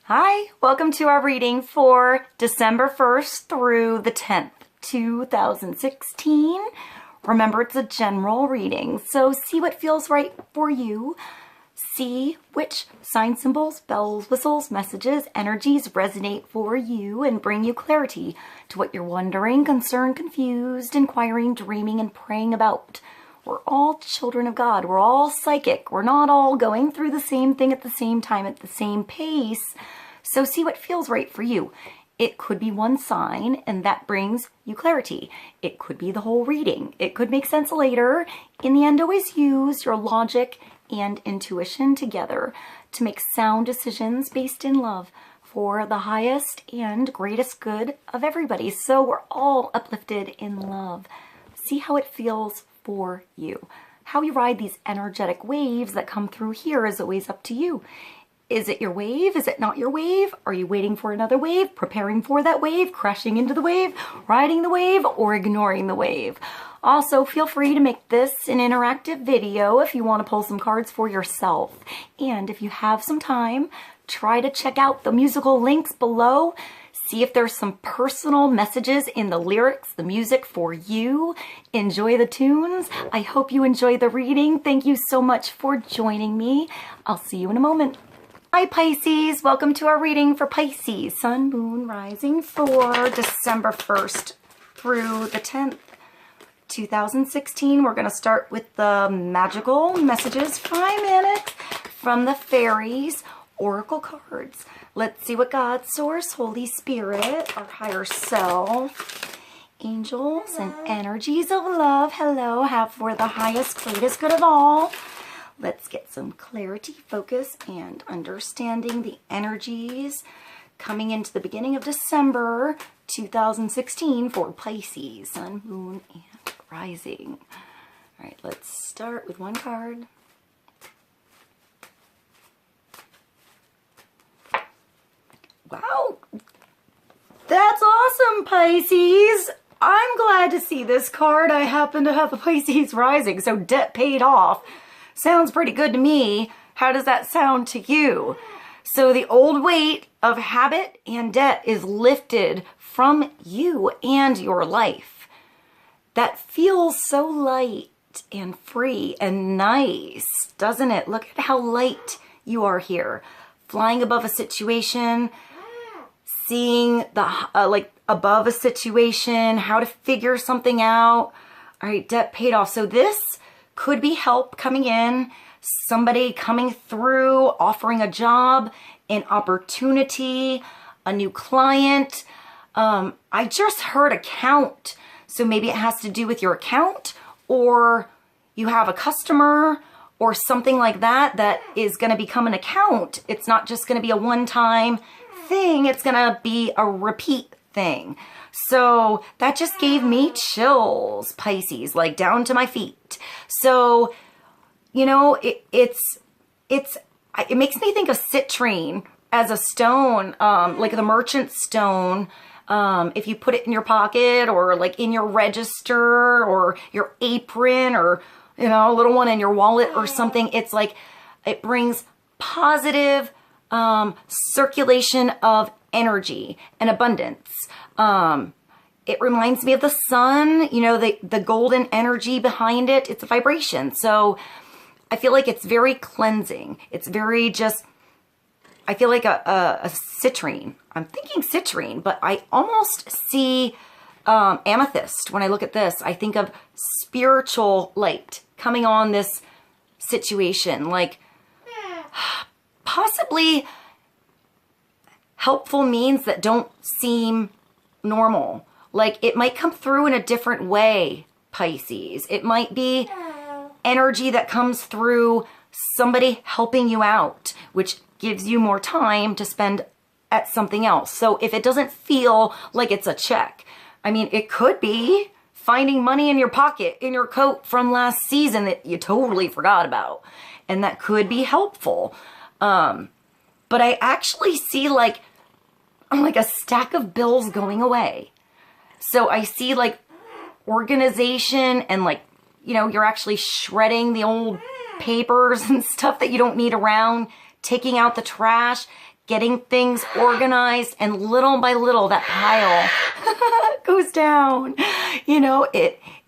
Hi, welcome to our reading for December 1st through the 10th, 2016. Remember, it's a general reading, so see what feels right for you. See which sign symbols, bells, whistles, messages, energies resonate for you and bring you clarity to what you're wondering, concerned, confused, inquiring, dreaming, and praying about. We're all children of God. We're all psychic. We're not all going through the same thing at the same time, at the same pace. So see what feels right for you. It could be one sign, and that brings you clarity. It could be the whole reading. It could make sense later. In the end, always use your logic and intuition together to make sound decisions based in love for the highest and greatest good of everybody. So we're all uplifted in love. See how it feels for you. How you ride these energetic waves that come through here is always up to you. Is it your wave? Is it not your wave? Are you waiting for another wave, preparing for that wave, crashing into the wave, riding the wave, or ignoring the wave? Also, feel free to make this an interactive video if you want to pull some cards for yourself. And if you have some time, try to check out the musical links below. See if there's some personal messages in the lyrics, the music for you. Enjoy the tunes. I hope you enjoy the reading. Thank you so much for joining me. I'll see you in a moment. Hi Pisces, welcome to our reading for Pisces, Sun, Moon, Rising for December 1st through the 10th, 2016. We're going to start with the magical messages, 5 minutes from the fairies, oracle cards. Let's see what God, Source, Holy Spirit, our higher self, angels, and energies of love, hello, have for the highest, greatest good of all. Let's get some clarity, focus, and understanding the energies coming into the beginning of December 2016 for Pisces, Sun, Moon, and Rising. All right, let's start with one card. Wow, that's awesome, Pisces. I'm glad to see this card. I happen to have a Pisces rising, so debt paid off. Sounds pretty good to me. How does that sound to you? So the old weight of habit and debt is lifted from you and your life. That feels so light and free and nice, doesn't it? Look at how light you are here. Flying above a situation, seeing the like above a situation, how to figure something out. All right, debt paid off. So this could be help coming in, somebody coming through, offering a job, an opportunity, a new client. I just heard account. So maybe it has to do with your account, or you have a customer or something like that that is going to become an account. It's not just going to be a one-time thing. It's going to be a repeat thing. So that just gave me chills, Pisces, like down to my feet. So, you know, it makes me think of citrine as a stone, like the merchant stone. If you put it in your pocket or like in your register or your apron or, you know, a little one in your wallet or something, it's like it brings positive circulation of energy and abundance. It reminds me of the sun, you know, the golden energy behind it. It's a vibration. So I feel like it's very cleansing. It's very just, I feel like a citrine. I'm thinking citrine, but I almost see amethyst when I look at this. I think of spiritual light coming on this situation, like possibly helpful means that don't seem normal. Like it might come through in a different way, Pisces. It might be energy that comes through somebody helping you out, which gives you more time to spend at something else. So if it doesn't feel like it's a check, I mean, it could be finding money in your pocket, in your coat from last season that you totally forgot about. And that could be helpful. But I actually see like a stack of bills going away. So I see like organization and like, you know, you're actually shredding the old papers and stuff that you don't need around, taking out the trash, getting things organized, and little by little that pile goes down. You know,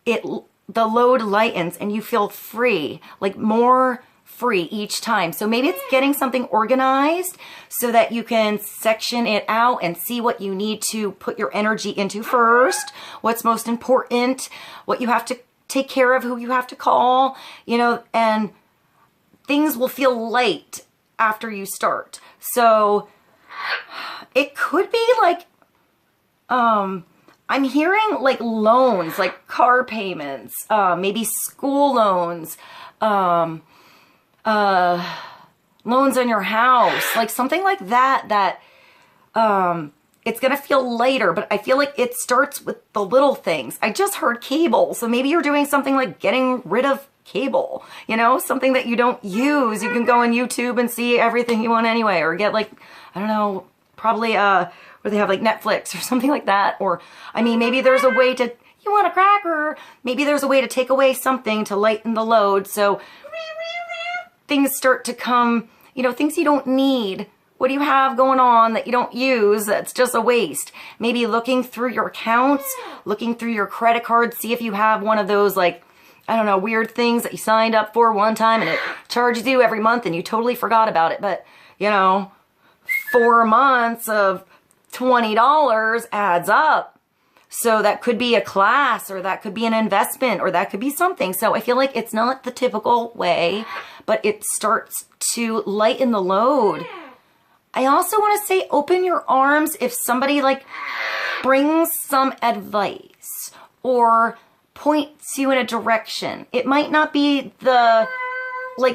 the load lightens and you feel free, like more free each time. So maybe it's getting something organized so that you can section it out and see what you need to put your energy into first, what's most important, what you have to take care of, who you have to call, you know, and things will feel light after you start. So it could be like, I'm hearing like loans, like car payments, maybe school loans, loans on your house, like something like that, it's going to feel lighter, but I feel like it starts with the little things. I just heard cable. So maybe you're doing something like getting rid of cable, you know, something that you don't use. You can go on YouTube and see everything you want anyway, or get like, I don't know, probably, where they have like Netflix or something like that. Or, I mean, maybe there's a way to, you want a cracker? Maybe there's a way to take away something to lighten the load. So things start to come, you know, things you don't need. What do you have going on that you don't use that's just a waste? Maybe looking through your accounts, looking through your credit card, see if you have one of those like, I don't know, weird things that you signed up for one time and it charges you every month and you totally forgot about it. But, you know, 4 months of $20 adds up. So that could be a class, or that could be an investment, or that could be something. So I feel like it's not the typical way, but it starts to lighten the load. I also want to say open your arms if somebody like brings some advice or points you in a direction. It might not be the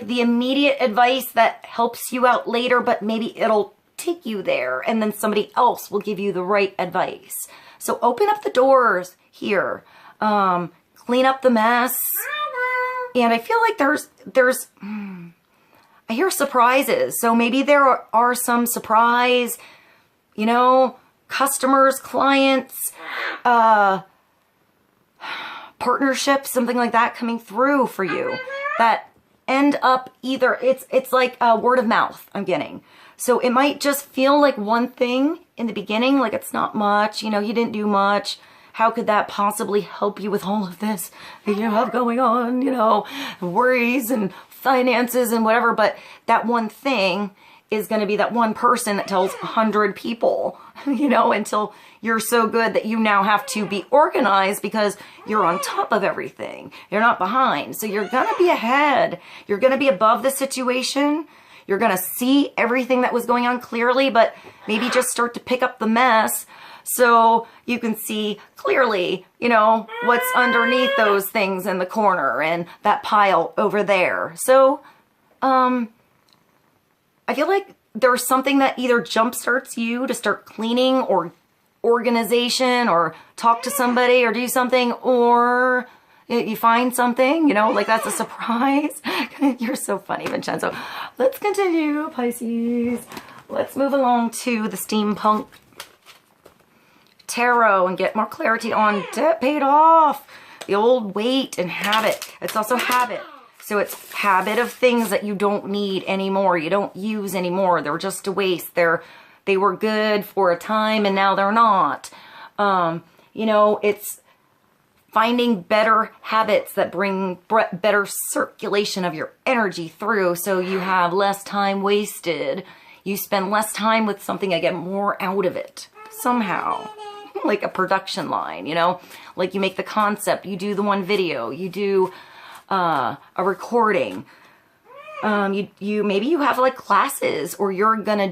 immediate advice that helps you out later, but maybe it'll take you there and then somebody else will give you the right advice. So open up the doors here, clean up the mess. And I feel like I hear surprises. So maybe there are some surprise, you know, customers, clients, partnerships, something like that coming through for you that end up either, it's like a word of mouth I'm getting. So it might just feel like one thing in the beginning, like it's not much, you know, you didn't do much. How could that possibly help you with all of this that you have going on, you know, worries and finances and whatever. But that one thing is going to be that one person that tells 100 people, you know, until you're so good that you now have to be organized because you're on top of everything. You're not behind. So you're going to be ahead. You're going to be above the situation. You're going to see everything that was going on clearly, but maybe just start to pick up the mess so you can see clearly, you know, what's underneath those things in the corner and that pile over there. So, I feel like there's something that either jumpstarts you to start cleaning or organization or talk to somebody or do something, or you find something, you know, like that's a surprise. You're so funny, Vincenzo. Let's continue, Pisces. Let's move along to the steampunk tarot and get more clarity on debt paid off, the old weight and habit. It's also habit. So it's habit of things that you don't need anymore. You don't use anymore. They're just a waste. They were good for a time and now they're not. You know, it's finding better habits that bring better circulation of your energy through so you have less time wasted. You spend less time with something and get more out of it somehow. Like a production line, you know, like you make the concept, you do the one video, you do a recording. Maybe you have like classes, or you're gonna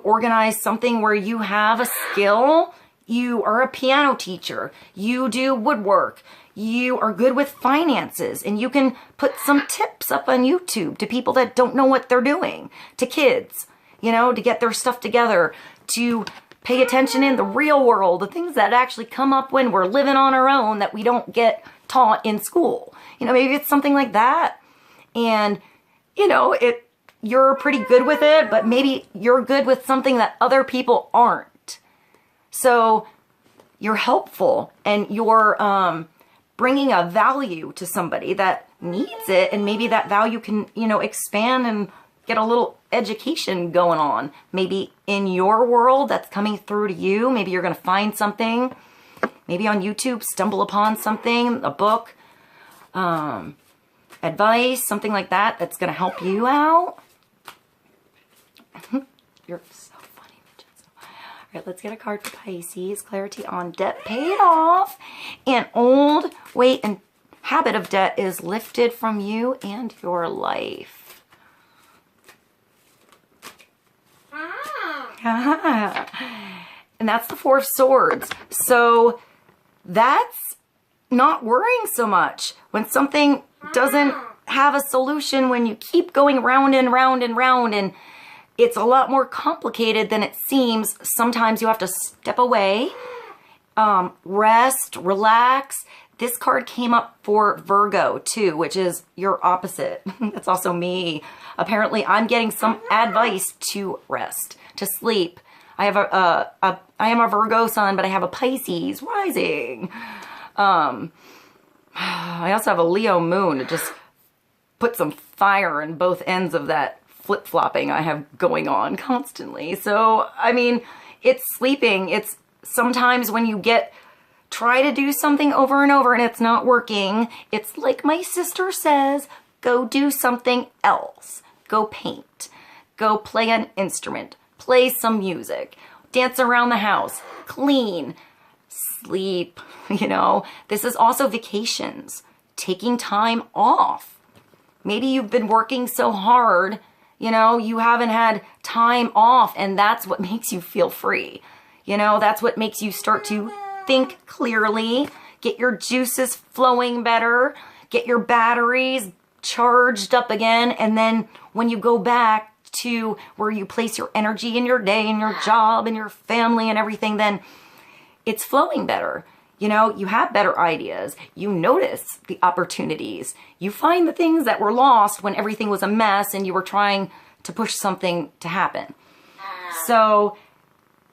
organize something where you have a skill. You are a piano teacher, you do woodwork, you are good with finances, and you can put some tips up on YouTube to people that don't know what they're doing, to kids, you know, to get their stuff together, to pay attention in the real world, the things that actually come up when we're living on our own that we don't get taught in school. You know, maybe it's something like that. And, you know, you're pretty good with it, but maybe you're good with something that other people aren't. So you're helpful and you're bringing a value to somebody that needs it. And maybe that value can, you know, expand and get a little education going on. Maybe in your world that's coming through to you. Maybe you're going to find something. Maybe on YouTube, stumble upon something, a book, advice, something like that that's going to help you out. You're so funny, Vincenzo. All right, let's get a card for Pisces. Clarity on debt paid off. An old weight and habit of debt is lifted from you and your life. And that's the Four of Swords. So that's not worrying so much. When something doesn't have a solution, when you keep going round and round and round, and it's a lot more complicated than it seems, sometimes you have to step away, rest, relax. This card came up for Virgo too, which is your opposite. That's also me. Apparently I'm getting some advice to rest, to sleep. I have I am a Virgo sun, but I have a Pisces rising. I also have a Leo moon to just put some fire in both ends of that flip-flopping I have going on constantly. So, I mean, it's sleeping. It's sometimes when you try to do something over and over and it's not working, it's like my sister says, go do something else. Go paint. Go play an instrument. Play some music. Dance around the house. Clean. Sleep. You know, this is also vacations. Taking time off. Maybe you've been working so hard, you know, you haven't had time off, and that's what makes you feel free. You know, that's what makes you start to think clearly, get your juices flowing better, get your batteries charged up again, and then when you go back to where you place your energy in your day and your job and your family and everything, then it's flowing better. You know, you have better ideas. You notice the opportunities. You find the things that were lost when everything was a mess and you were trying to push something to happen. So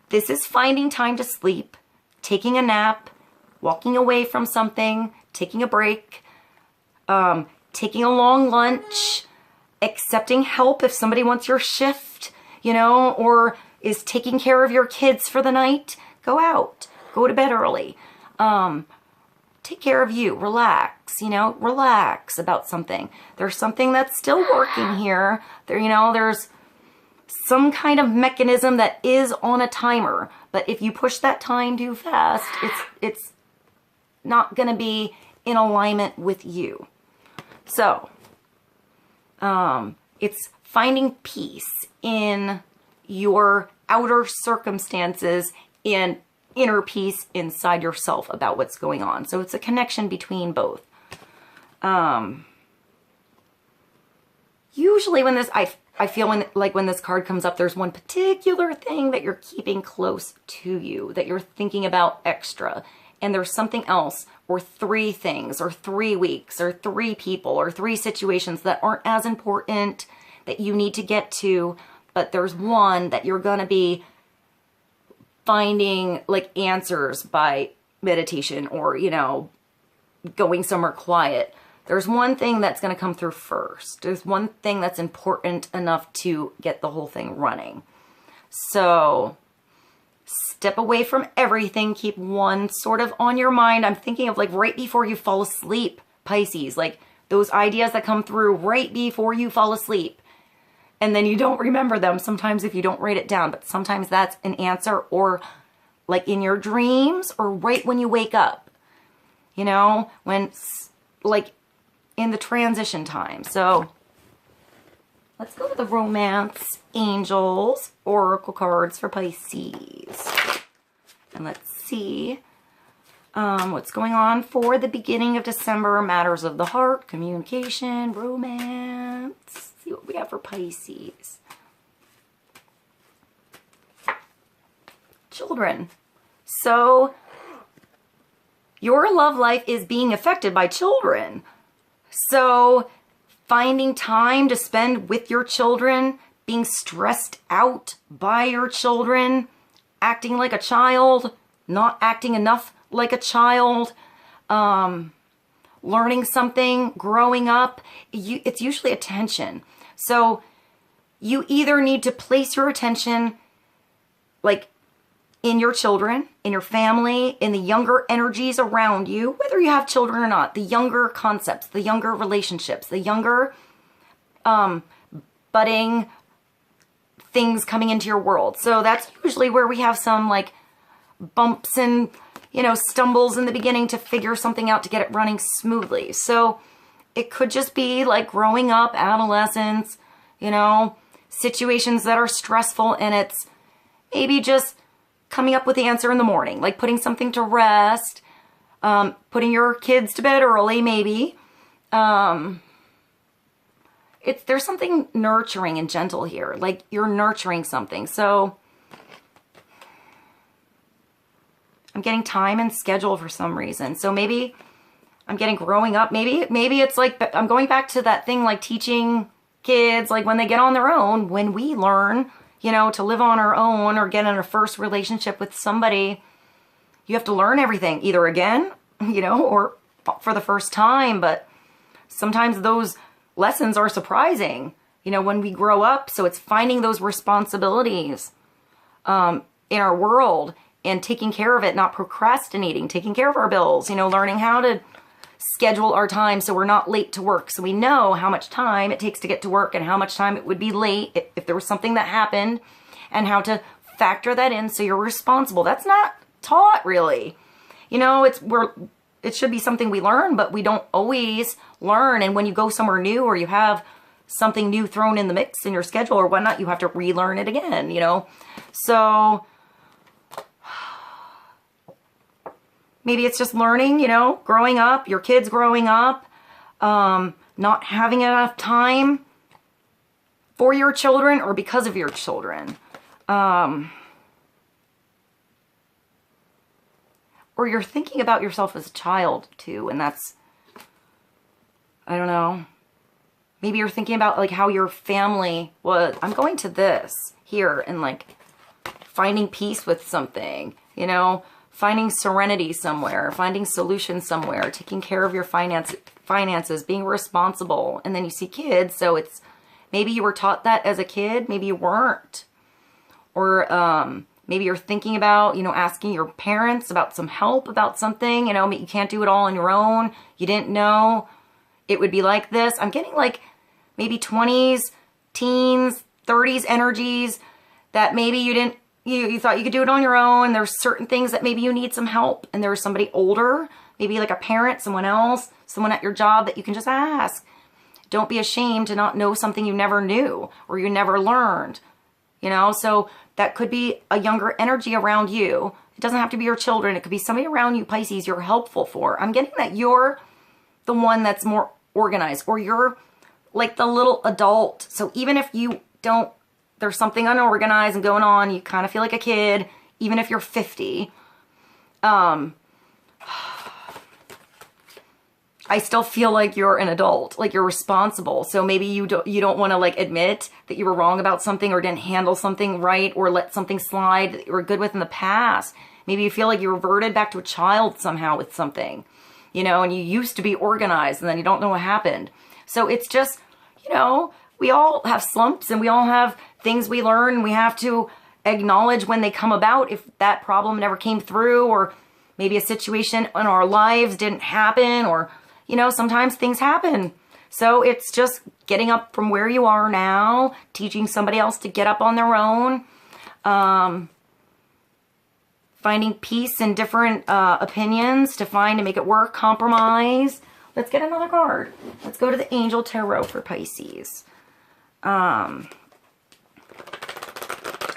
this is finding time to sleep, taking a nap, walking away from something, taking a break, taking a long lunch, accepting help if somebody wants your shift, you know, or is taking care of your kids for the night. Go out, go to bed early. Take care of you, relax, you know, relax about something. There's something that's still working here. There, you know, there's some kind of mechanism that is on a timer, but if you push that time too fast, it's not going to be in alignment with you. So, it's finding peace in your outer circumstances and inner peace inside yourself about what's going on. So it's a connection between both. Usually when this, I feel when this card comes up, there's one particular thing that you're keeping close to you, that you're thinking about extra. And there's something else, or 3 things, or 3 weeks, or 3 people, or 3 situations that aren't as important that you need to get to, but there's one that you're going to be finding like answers by meditation or, you know, going somewhere quiet. There's one thing that's going to come through first. There's one thing that's important enough to get the whole thing running. So step away from everything. Keep one sort of on your mind. I'm thinking of like right before you fall asleep, Pisces, like those ideas that come through right before you fall asleep. And then you don't remember them sometimes if you don't write it down. But sometimes that's an answer, or like in your dreams, or right when you wake up. You know, when like in the transition time. So let's go to the Romance Angels Oracle cards for Pisces. And let's see what's going on for the beginning of December. Matters of the heart, communication, romance. See what we have for Pisces. Children. So your love life is being affected by children. So finding time to spend with your children, being stressed out by your children, acting like a child, not acting enough like a child, learning something, growing up, it's usually attention. So you either need to place your attention like in your children, in your family, in the younger energies around you, whether you have children or not, the younger concepts, the younger relationships, the younger budding things coming into your world. So that's usually where we have some like bumps and, you know, stumbles in the beginning to figure something out to get it running smoothly. So it could just be like growing up, adolescence, you know, situations that are stressful, and it's maybe just coming up with the answer in the morning, like putting something to rest, putting your kids to bed early, maybe. There's something nurturing and gentle here, like you're nurturing something. So I'm getting time and schedule for some reason. So maybe I'm getting growing up. Maybe it's like I'm going back to that thing like teaching kids, like when they get on their own, when we learn, you know, to live on our own or get in a first relationship with somebody, you have to learn everything either again, you know, or for the first time. But sometimes those lessons are surprising, you know, when we grow up. So it's finding those responsibilities in our world and taking care of it, not procrastinating, taking care of our bills, you know, learning how to schedule our time so we're not late to work. So we know how much time it takes to get to work and how much time it would be late if there was something that happened, and how to factor that in so you're responsible. That's not taught really. You know, it should be something we learn, but we don't always learn. And when you go somewhere new or you have something new thrown in the mix in your schedule or whatnot, you have to relearn it again, you know? So maybe it's just learning, you know, growing up, your kids growing up, not having enough time for your children or because of your children. Or you're thinking about yourself as a child too, and that's, I don't know. Maybe you're thinking about like how your family was. I'm going to this here and like finding peace with something, you know, finding serenity somewhere, finding solutions somewhere, taking care of your finances, being responsible. And then you see kids, so it's maybe you were taught that as a kid, maybe you weren't. Or maybe you're thinking about, you know, asking your parents about some help about something, you know, you can't do it all on your own. You didn't know it would be like this. I'm getting like maybe 20s, teens, 30s energies that maybe you didn't, you thought you could do it on your own. There's certain things that maybe you need some help, and there's somebody older, maybe like a parent, someone else, someone at your job that you can just ask. Don't be ashamed to not know something you never knew or you never learned, you know? So that could be a younger energy around you. It doesn't have to be your children. It could be somebody around you, Pisces, you're helpful for. I'm getting that you're the one that's more organized, or you're like the little adult. So even if you don't, there's something unorganized and going on, you kind of feel like a kid, even if you're 50. I still feel like you're an adult, like you're responsible. So maybe you don't want to like admit that you were wrong about something or didn't handle something right or let something slide that you were good with in the past. Maybe you feel like you reverted back to a child somehow with something, you know, and you used to be organized and then you don't know what happened. So it's just, you know, we all have slumps and we all have things we learn, and we have to acknowledge when they come about if that problem never came through, or maybe a situation in our lives didn't happen, or, you know, sometimes things happen. So it's just getting up from where you are now, teaching somebody else to get up on their own, finding peace in different opinions to make it work, compromise. Let's get another card. Let's go to the Angel Tarot for Pisces. I'm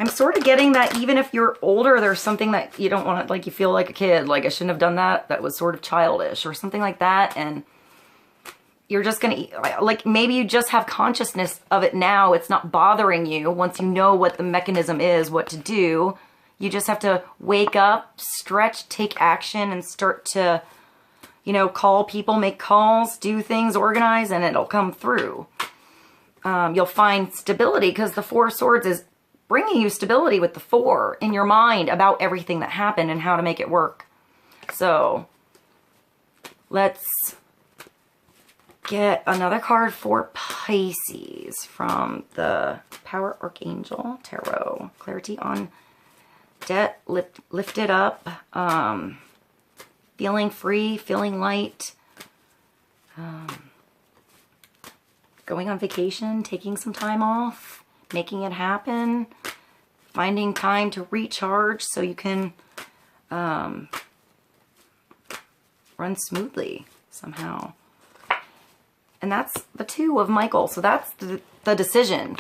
sort of getting that even if you're older, there's something that you don't want to, like, you feel like a kid, like I shouldn't have done that. That was sort of childish or something like that. And you're just going to, like, maybe you just have consciousness of it now. It's not bothering you once you know what the mechanism is, what to do. You just have to wake up, stretch, take action, and start to, you know, call people, make calls, do things, organize, and it'll come through. You'll find stability because the Four of Swords is bringing you stability with the 4 in your mind about everything that happened and how to make it work. So let's get another card for Pisces from the Power Archangel Tarot. Clarity on debt lifted up, feeling free, feeling light, going on vacation, taking some time off, making it happen, finding time to recharge so you can run smoothly somehow. And that's the Two of Michael. So that's the decision,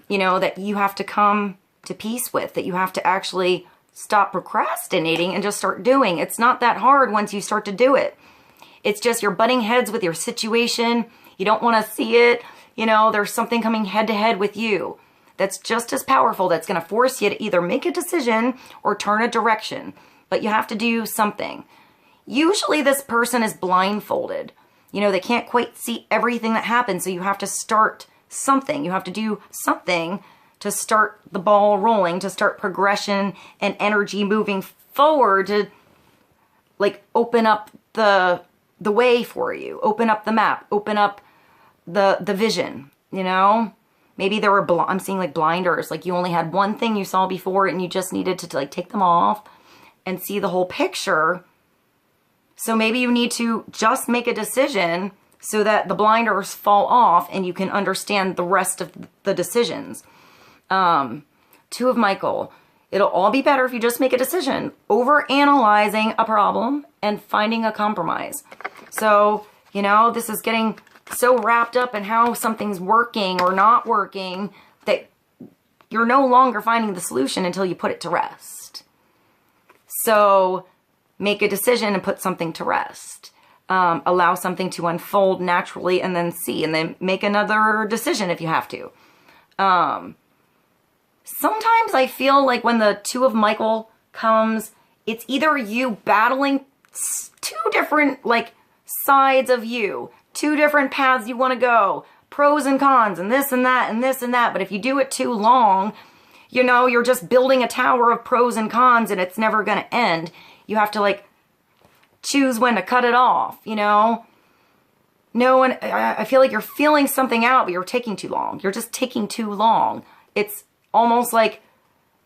you know, that you have to come to peace with, that you have to actually stop procrastinating and just start doing. It's not that hard once you start to do it. It's just you're butting heads with your situation. You don't want to see it. You know, there's something coming head to head with you that's just as powerful, that's going to force you to either make a decision or turn a direction. But you have to do something. Usually this person is blindfolded. You know, they can't quite see everything that happens, so you have to start something. You have to do something to start the ball rolling, to start progression and energy moving forward, to like open up the way for you, open up the map, open up the vision, you know? Maybe there were, I'm seeing like blinders, like you only had one thing you saw before and you just needed to like take them off and see the whole picture. So maybe you need to just make a decision so that the blinders fall off and you can understand the rest of the decisions. Two of Michael. It'll all be better if you just make a decision. Over-analyzing a problem and finding a compromise. So, you know, this is getting so wrapped up in how something's working or not working that you're no longer finding the solution until you put it to rest. So make a decision and put something to rest. Allow something to unfold naturally and then see, and then make another decision if you have to. Sometimes I feel like when the Two of Michael comes, it's either you battling two different like sides of you, two different paths you want to go, pros and cons, and this and that and this and that. But if you do it too long, you know, you're just building a tower of pros and cons and it's never going to end. You have to like choose when to cut it off, you know? No one, I feel like you're feeling something out, but you're taking too long. You're just taking too long. It's almost like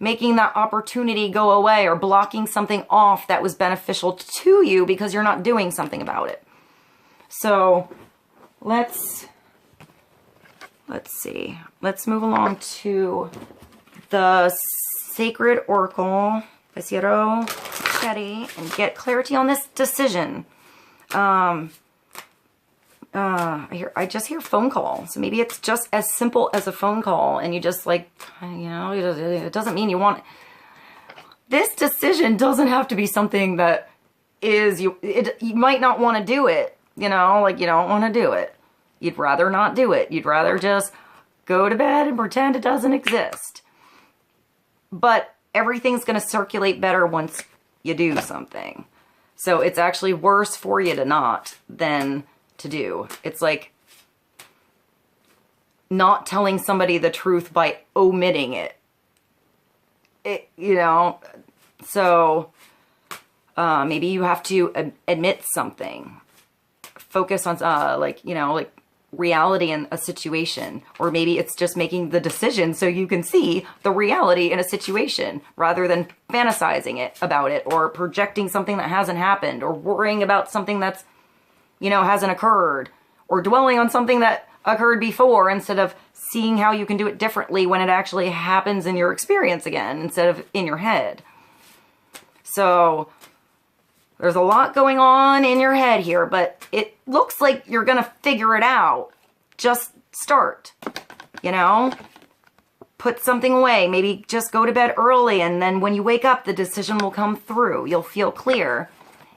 making that opportunity go away or blocking something off that was beneficial to you because you're not doing something about it. So let's see. Let's move along to the Sacred Oracle, Pesero, CHET, and get clarity on this decision. I just hear phone call. So maybe it's just as simple as a phone call and you just like, you know, it doesn't mean you want it. This decision doesn't have to be something that is, you might not want to do it, you know, like you don't want to do it. You'd rather not do it. You'd rather just go to bed and pretend it doesn't exist. But everything's going to circulate better once you do something. So it's actually worse for you to not than to do. It's like not telling somebody the truth by omitting it. You know, so maybe you have to admit something. Focus on like, you know, like reality in a situation, or maybe it's just making the decision so you can see the reality in a situation rather than fantasizing about it or projecting something that hasn't happened or worrying about something that's, you know, hasn't occurred, or dwelling on something that occurred before instead of seeing how you can do it differently when it actually happens in your experience again instead of in your head. So there's a lot going on in your head here, but it looks like you're going to figure it out. Just start, you know, put something away. Maybe just go to bed early, and then when you wake up, the decision will come through. You'll feel clear.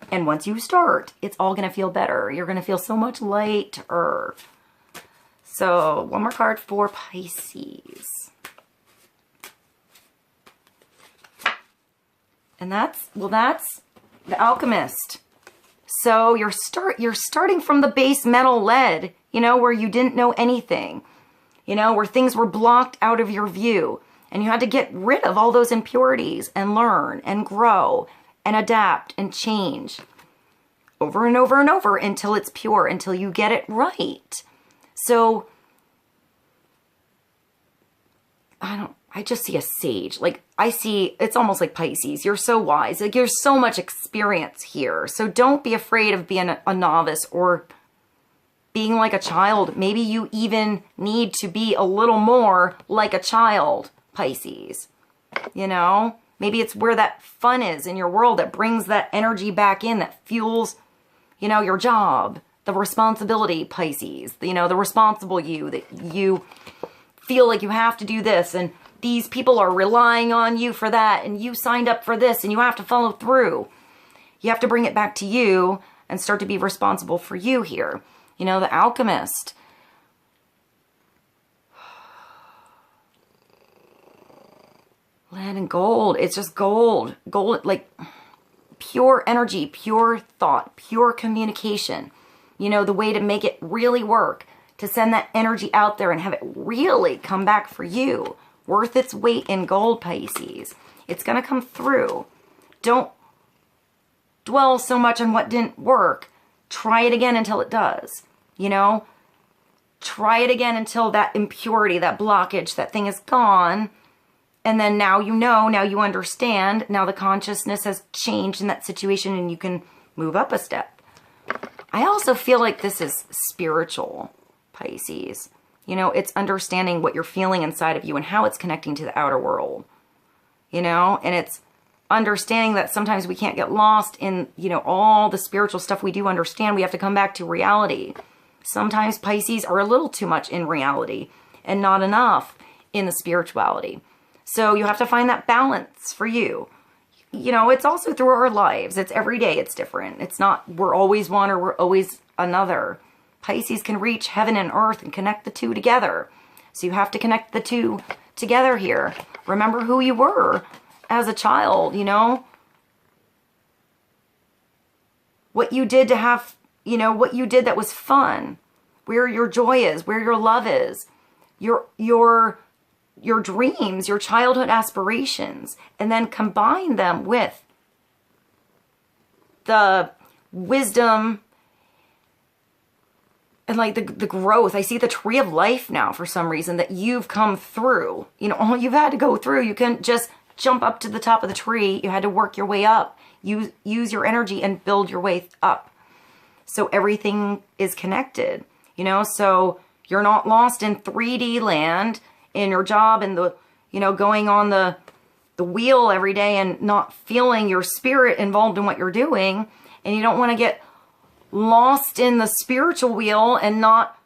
And once you start, it's all going to feel better. You're going to feel so much lighter. So one more card for Pisces. And that's the Alchemist. So you're starting from the base metal lead, you know, where you didn't know anything, you know, where things were blocked out of your view, and you had to get rid of all those impurities and learn and grow and adapt and change. over and over and over until it's pure, until you get it right. So I just see a sage. Like, I see, it's almost like Pisces. You're so wise. Like, there's so much experience here. So don't be afraid of being a novice or being like a child. Maybe you even need to be a little more like a child, Pisces. You know? Maybe it's where that fun is in your world that brings that energy back in, that fuels, you know, your job, the responsibility, Pisces. You know, the responsible you, that you feel like you have to do this, and these people are relying on you for that, and you signed up for this, and you have to follow through. You have to bring it back to you and start to be responsible for you here. You know, the alchemist. Lead and gold. It's just gold. Gold, like pure energy, pure thought, pure communication. You know, the way to make it really work, to send that energy out there and have it really come back for you. Worth its weight in gold, Pisces. It's going to come through. Don't dwell so much on what didn't work. Try it again until it does. You know? Try it again until that impurity, that blockage, that thing is gone. And then now you know, now you understand. Now the consciousness has changed in that situation and you can move up a step. I also feel like this is spiritual, Pisces. You know, it's understanding what you're feeling inside of you and how it's connecting to the outer world. You know, and it's understanding that sometimes we can't get lost in, you know, all the spiritual stuff we do understand. We have to come back to reality. Sometimes Pisces are a little too much in reality and not enough in the spirituality. So you have to find that balance for you. You know, it's also through our lives. It's every day. It's different. It's not we're always one or we're always another. Pisces can reach heaven and earth and connect the two together. So you have to connect the two together here. Remember who you were as a child, you know? What you did to have, you know, what you did that was fun. Where your joy is, where your love is. Your dreams, your childhood aspirations, and then combine them with the wisdom and like the growth. I see the tree of life now for some reason that you've come through. You know, all you've had to go through. You couldn't just jump up to the top of the tree. You had to work your way up. Use your energy and build your way up. So everything is connected, you know, so you're not lost in 3D land in your job and the, you know, going on the wheel every day and not feeling your spirit involved in what you're doing. And you don't want to get lost in the spiritual wheel and not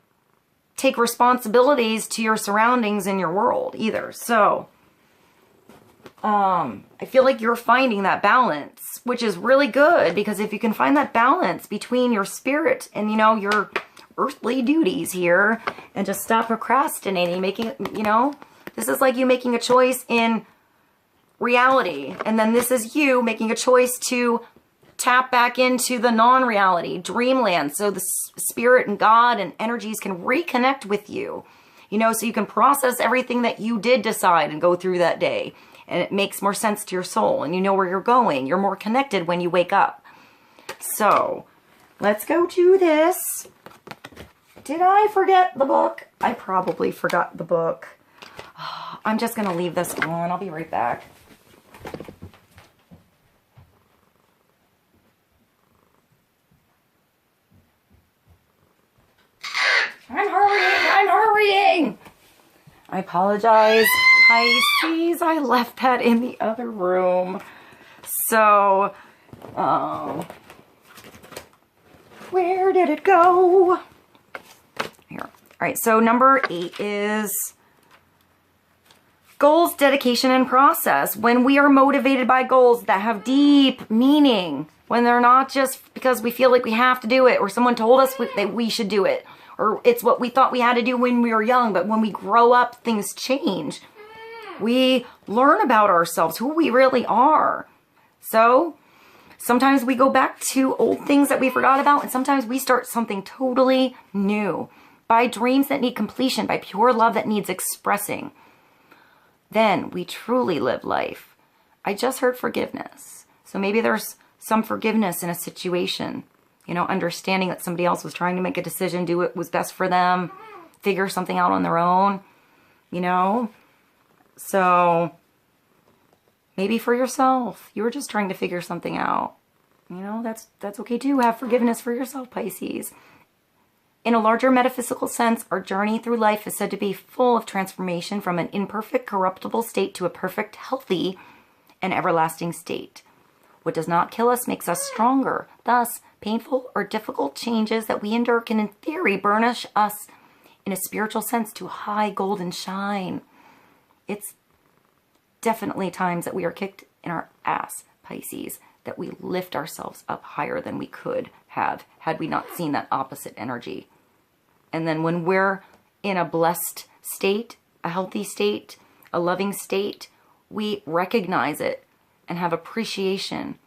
take responsibilities to your surroundings in your world either. So, I feel like you're finding that balance, which is really good, because if you can find that balance between your spirit and, you know, your earthly duties here, and just stop procrastinating, making, you know, this is like you making a choice in reality, and then this is you making a choice to tap back into the non-reality, dreamland, so the spirit and God and energies can reconnect with you, you know, so you can process everything that you did decide and go through that day, and it makes more sense to your soul, and you know where you're going. You're more connected when you wake up. So let's go to this. Did I forget the book? I probably forgot the book. I'm just going to leave this on. I'll be right back. I'm hurrying. I apologize, Pisces. I left that in the other room. So, where did it go? Here. All right, so number 8 is goals, dedication, and process. When we are motivated by goals that have deep meaning, when they're not just because we feel like we have to do it or someone told us that we should do it, or it's what we thought we had to do when we were young, but when we grow up, things change. We learn about ourselves, who we really are. So sometimes we go back to old things that we forgot about, and sometimes we start something totally new. By dreams that need completion, by pure love that needs expressing. Then we truly live life. I just heard forgiveness. So maybe there's some forgiveness in a situation You know, understanding that somebody else was trying to make a decision, do what was best for them, figure something out on their own, you know? So maybe for yourself, you were just trying to figure something out. You know, that's okay too. Have forgiveness for yourself, Pisces. In a larger metaphysical sense, our journey through life is said to be full of transformation from an imperfect, corruptible state to a perfect, healthy, and everlasting state. What does not kill us makes us stronger. Thus, painful or difficult changes that we endure can, in theory, burnish us in a spiritual sense to a high golden shine. It's definitely times that we are kicked in our ass, Pisces, that we lift ourselves up higher than we could have had we not seen that opposite energy. And then when we're in a blessed state, a healthy state, a loving state, we recognize it and have appreciation,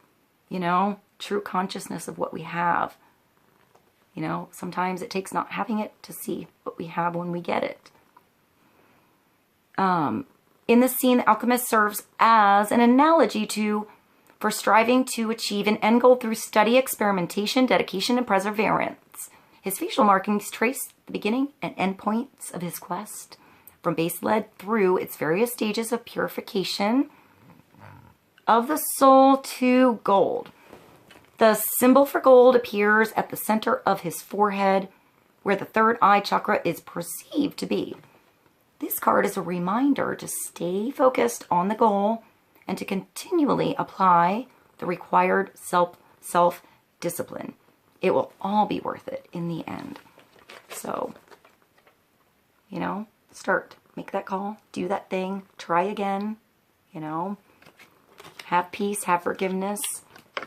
you know, true consciousness of what we have. You know, sometimes it takes not having it to see what we have when we get it. In this scene, the alchemist serves as an analogy for striving to achieve an end goal through study, experimentation, dedication, and perseverance. His facial markings trace the beginning and end points of his quest, from base lead through its various stages of purification of the soul to gold. The symbol for gold appears at the center of his forehead, where the third eye chakra is perceived to be. This card is a reminder to stay focused on the goal and to continually apply the required self-discipline. It will all be worth it in the end. So, you know, make that call, do that thing, try again, you know, have peace, have forgiveness,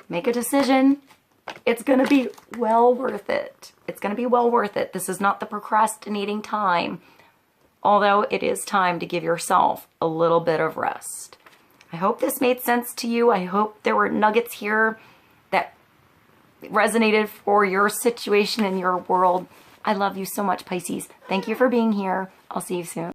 make a decision. It's going to be well worth it. It's going to be well worth it. This is not the procrastinating time, although it is time to give yourself a little bit of rest. I hope this made sense to you. I hope there were nuggets here that resonated for your situation and your world. I love you so much, Pisces. Thank you for being here. I'll see you soon.